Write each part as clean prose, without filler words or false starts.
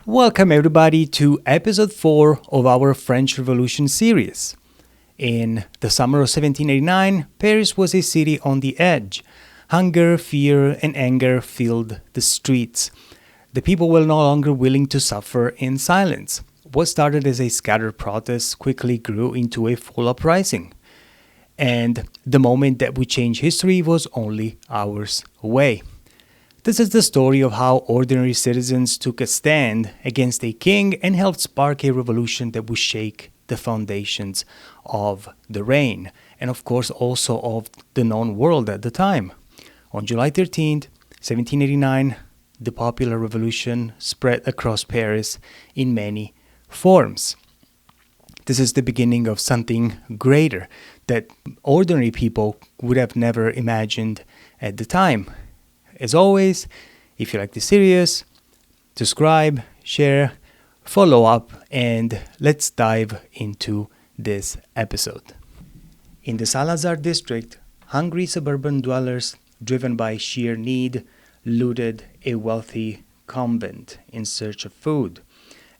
Welcome everybody to episode 4 of our French Revolution series. In the summer of 1789, Paris was a city on the edge. Hunger, fear, and anger filled the streets. The people were no longer willing to suffer in silence. What started as a scattered protest quickly grew into a full uprising. And the moment that would change history was only hours away. This is the story of how ordinary citizens took a stand against a king and helped spark a revolution that would shake the foundations of the reign, and of course also of the known world at the time. On July 13th, 1789, the popular revolution spread across Paris in many forms. This is the beginning of something greater that ordinary people would have never imagined at the time. As always, if you like this series, subscribe, share, follow up, and let's dive into this episode. In the Salazar district, hungry suburban dwellers, driven by sheer need, looted a wealthy convent in search of food.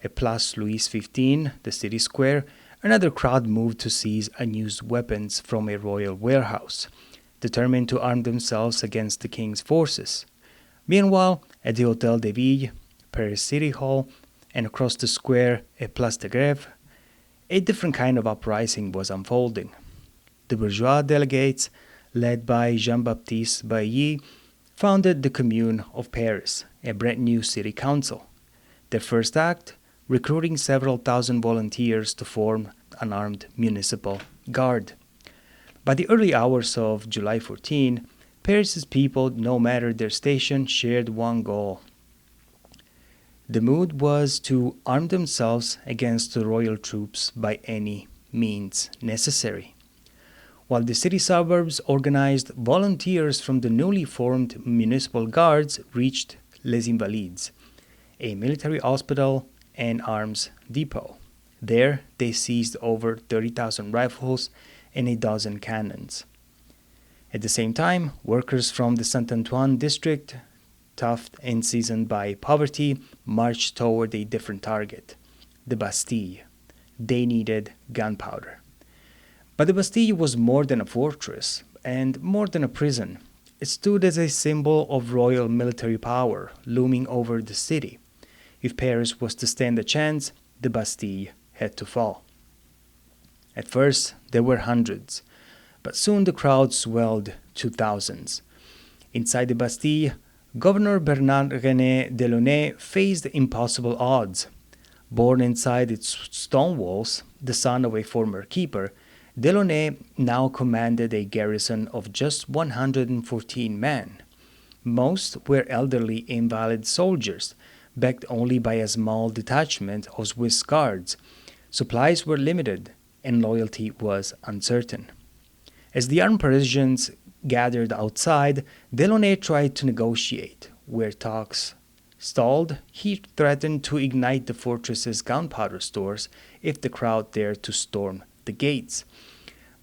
At Place Louis XV, the city square, another crowd moved to seize unused weapons from a royal warehouse, determined to arm themselves against the king's forces. Meanwhile, at the Hôtel de Ville, Paris City Hall, and across the square at Place de Grève, a different kind of uprising was unfolding. The bourgeois delegates, led by Jean-Baptiste Bailly, founded the Commune of Paris, a brand new city council. Their first act, recruiting several thousand volunteers to form an armed municipal guard. By the early hours of July 14, Paris's people, no matter their station, shared one goal. The mood was to arm themselves against the royal troops by any means necessary. While the city suburbs organized volunteers from the newly formed municipal guards reached Les Invalides, a military hospital and arms depot. There, they seized over 30,000 rifles and a dozen cannons. At the same time, workers from the Saint-Antoine district, tough and seasoned by poverty, marched toward a different target, the Bastille. They needed gunpowder. But the Bastille was more than a fortress and more than a prison. It stood as a symbol of royal military power looming over the city. If Paris was to stand a chance, the Bastille had to fall. At first, there were hundreds, but soon the crowd swelled to thousands. Inside the Bastille, Governor Bernard-René de Launay faced impossible odds. Born inside its stone walls, the son of a former keeper, de Launay now commanded a garrison of just 114 men. Most were elderly invalid soldiers, backed only by a small detachment of Swiss guards. Supplies were limited, and loyalty was uncertain. As the armed Parisians gathered outside, de Launay tried to negotiate. Where talks stalled, he threatened to ignite the fortress's gunpowder stores if the crowd dared to storm the gates.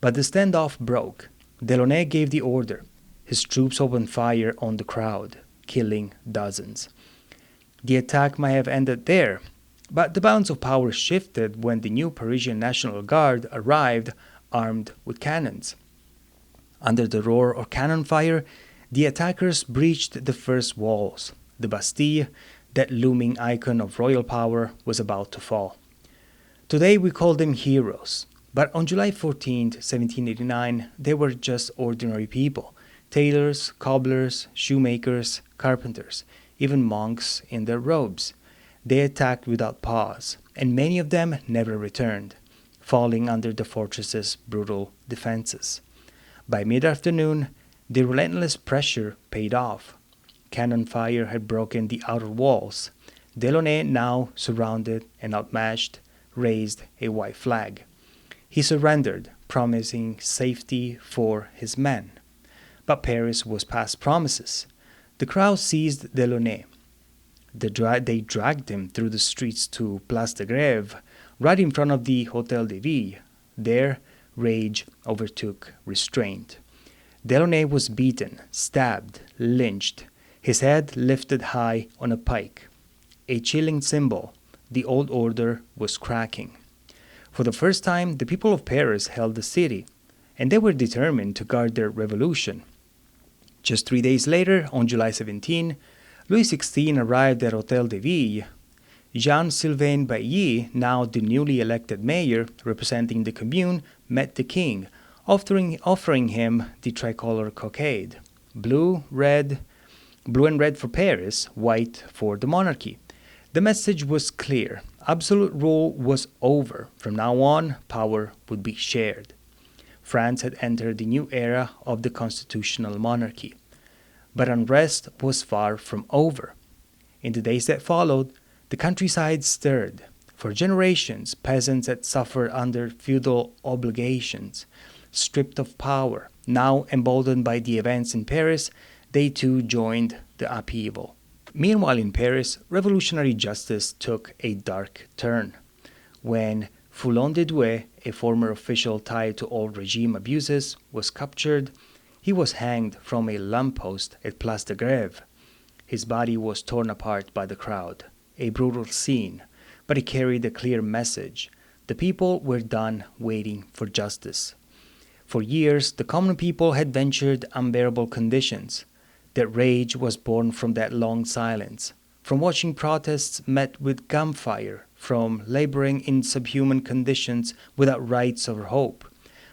But the standoff broke. De Launay gave the order. His troops opened fire on the crowd, killing dozens. The attack might have ended there, but the balance of power shifted when the new Parisian National Guard arrived armed with cannons. Under the roar of cannon fire, the attackers breached the first walls. The Bastille, that looming icon of royal power, was about to fall. Today we call them heroes, but on July 14, 1789, they were just ordinary people: tailors, cobblers, shoemakers, carpenters, even monks in their robes. They attacked without pause, and many of them never returned, falling under the fortress's brutal defenses. By mid-afternoon, the relentless pressure paid off. Cannon fire had broken the outer walls. De Launay, now surrounded and outmatched, raised a white flag. He surrendered, promising safety for his men. But Paris was past promises. The crowd seized de Launay. They dragged him through the streets to Place de Grève, right in front of the Hôtel de Ville. There, rage overtook restraint. De Launay was beaten, stabbed, lynched, his head lifted high on a pike. a chilling symbol. The old order was cracking. For the first time, the people of Paris held the city, and they were determined to guard their revolution. Just 3 days later, on July 17, Louis XVI arrived at Hôtel de Ville. Jean-Sylvain, now the newly elected mayor representing the Commune, met the king, offering him the tricolor cockade. Blue and red for Paris, white for the monarchy. The message was clear. Absolute rule was over. From now on, power would be shared. France had entered the new era of the constitutional monarchy. But unrest was far from over. In the days that followed, the countryside stirred. For generations, peasants had suffered under feudal obligations, stripped of power. Now, emboldened by the events in Paris, they too joined the upheaval. Meanwhile, in Paris, revolutionary justice took a dark turn. When Foulon de Douai, a former official tied to old regime abuses, was captured, he was hanged from a lamppost at Place de Grève. His body was torn apart by the crowd. A brutal scene, but it carried a clear message. The people were done waiting for justice. For years, the common people had ventured unbearable conditions. Their rage was born from that long silence, from watching protests met with gunfire, from laboring in subhuman conditions without rights or hope,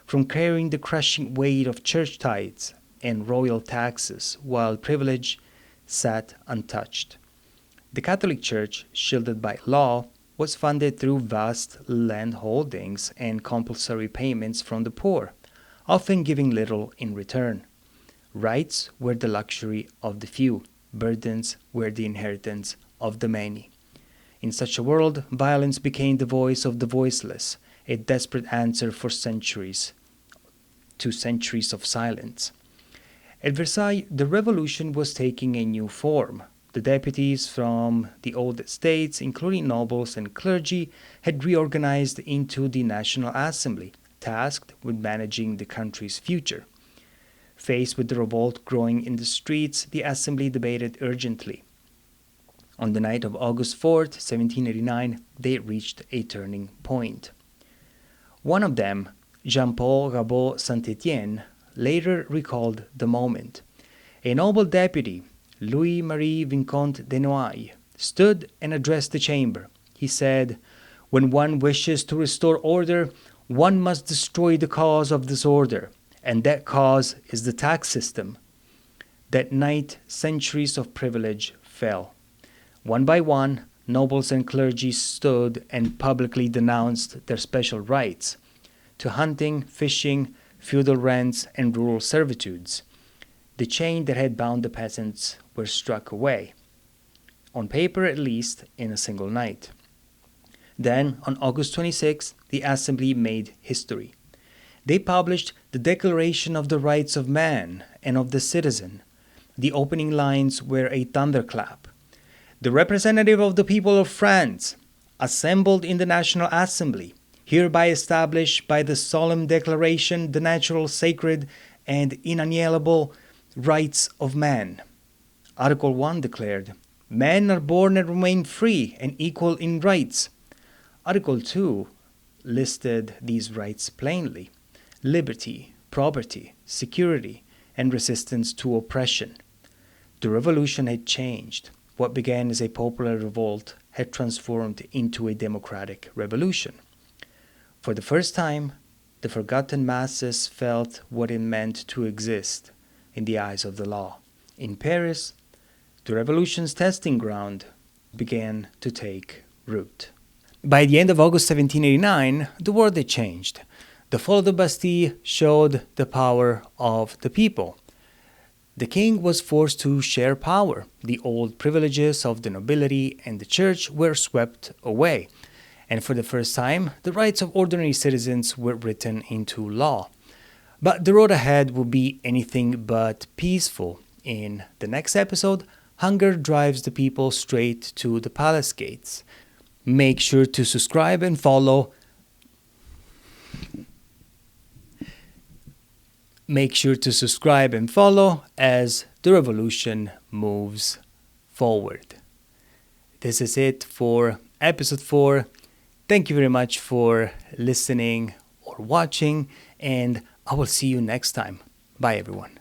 from carrying the crushing weight of church tithes and royal taxes while privilege sat untouched. The Catholic Church, shielded by law, was funded through vast land holdings and compulsory payments from the poor, often giving little in return. Rights were the luxury of the few, burdens were the inheritance of the many. In such a world, violence became the voice of the voiceless, a desperate answer for centuries of silence. At Versailles, the revolution was taking a new form. The deputies from the old estates, including nobles and clergy, had reorganized into the National Assembly, tasked with managing the country's future. Faced with the revolt growing in the streets, the Assembly debated urgently. On the night of August 4th, 1789, they reached a turning point. One of them, Jean-Paul Rabot Saint-Étienne, later recalled the moment. A noble deputy, Louis-Marie Vicomte de Noailles, stood and addressed the chamber. He said, "When one wishes to restore order, one must destroy the cause of disorder, and that cause is the tax system." That night, centuries of privilege fell. One by one, nobles and clergy stood and publicly denounced their special rights to hunting, fishing, feudal rents, and rural servitudes. The chain that had bound the peasants were struck away, on paper at least, in a single night. Then, on August 26, the Assembly made history. They published the Declaration of the Rights of Man and of the Citizen. The opening lines were a thunderclap. "The representative of the people of France, assembled in the National Assembly, hereby establish by the solemn declaration the natural, sacred, and inalienable rights of man." Article 1 declared, "Men are born and remain free and equal in rights." Article 2 listed these rights plainly: liberty, property, security, and resistance to oppression. The revolution had changed. What began as a popular revolt had transformed into a democratic revolution. For the first time, the forgotten masses felt what it meant to exist in the eyes of the law. In Paris, the revolution's testing ground began to take root. By the end of August 1789, the world had changed. The fall of the Bastille showed the power of the people. The king was forced to share power. The old privileges of the nobility and the church were swept away. And for the first time, the rights of ordinary citizens were written into law. But the road ahead will be anything but peaceful. In the next episode, hunger drives the people straight to the palace gates. Make sure to subscribe and follow. As the revolution moves forward. This is it for episode 4. Thank you very much for listening or watching, and I will see you next time. Bye, everyone.